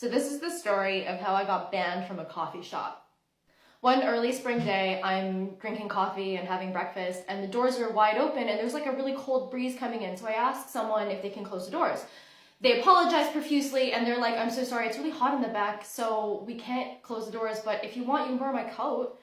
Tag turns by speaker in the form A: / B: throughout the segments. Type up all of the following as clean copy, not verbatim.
A: So this is the story of how I got banned from a coffee shop. One early spring day, I'm drinking coffee and having breakfast, and the doors are wide open, and there's like a really cold breeze coming in. So I ask someone if they can close the doors. They apologize profusely, and they're like, I'm so sorry, it's really hot in the back, so we can't close the doors, but if you want, you can borrow my coat.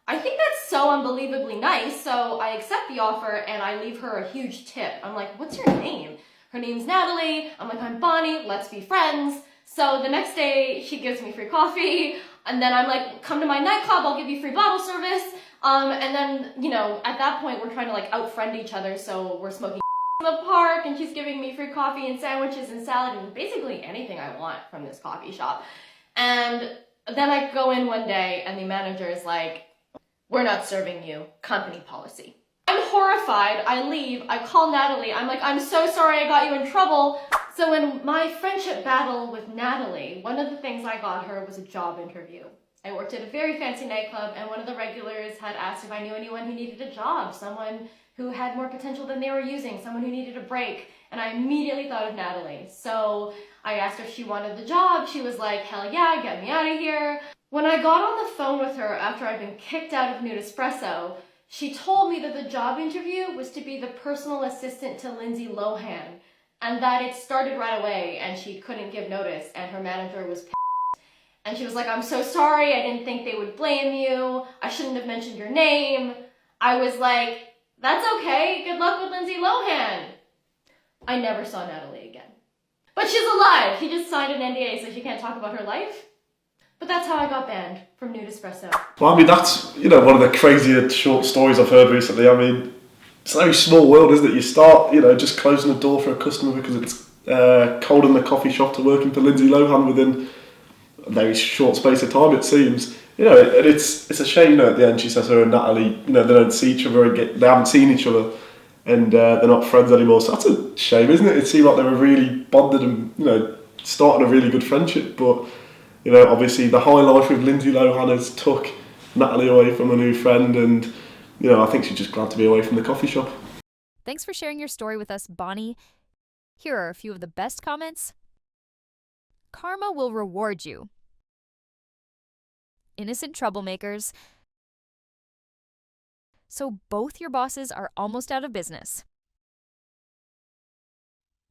A: I think that's so unbelievably nice, so I accept the offer, and I leave her a huge tip. I'm like, what's your name? Her name's Natalie. I'm like, I'm Bonnie, let's be friends. So the next day, she gives me free coffee, and then I'm like, come to my nightclub, I'll give you free bottle service. And then, you know, at that point, we're trying to like out-friend each other, so we're smoking in the park, and she's giving me free coffee and sandwiches and salad and basically anything I want from this coffee shop. And then I go in one day, and the manager is like, we're not serving you, company policy. I'm horrified, I leave, I call Natalie, I'm like, I'm so sorry I got you in trouble. So in my friendship battle with Natalie, one of the things I got her was a job interview. I worked at a very fancy nightclub, and one of the regulars had asked if I knew anyone who needed a job, someone who had more potential than they were using, someone who needed a break, and I immediately thought of Natalie. So I asked her if she wanted the job. She was like, hell yeah, get me out of here. When I got on the phone with her after I'd been kicked out of Nude Espresso, she told me that the job interview was to be the personal assistant to Lindsay Lohan, and that it started right away and she couldn't give notice, and her manager was pissed. And she was like, I'm so sorry, I didn't think they would blame you, I shouldn't have mentioned your name. I was like, that's okay, good luck with Lindsay Lohan. I never saw Natalie again. But she's alive, she just signed an NDA so she can't talk about her life. But that's how I got banned from Nude Espresso.
B: Well, I mean, that's, you know, one of the crazier short stories I've heard recently. I mean, it's a very small world, isn't it? You start, you know, just closing the door for a customer because it's cold in the coffee shop to working for Lindsay Lohan within a very short space of time, it seems. You know, and it's a shame, you know, at the end she says her and Natalie, you know, they don't see each other, they haven't seen each other, and they're not friends anymore. So that's a shame, isn't it? It seemed like they were really bonded and, you know, starting a really good friendship, but you know, obviously the high life with Lindsay Lohan has took Natalie away from a new friend, and, you know, I think she's just glad to be away from the coffee shop.
C: Thanks for sharing your story with us, Bonnie. Here are a few of the best comments. Karma will reward you. Innocent troublemakers. So both your bosses are almost out of business.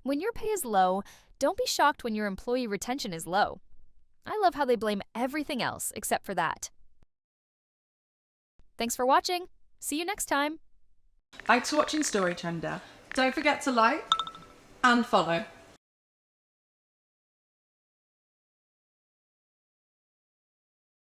C: When your pay is low, don't be shocked when your employee retention is low. I love how they blame everything else except for that. Thanks for watching. See you next time.
D: Thanks for watching StoryTrender. Don't forget to like and follow.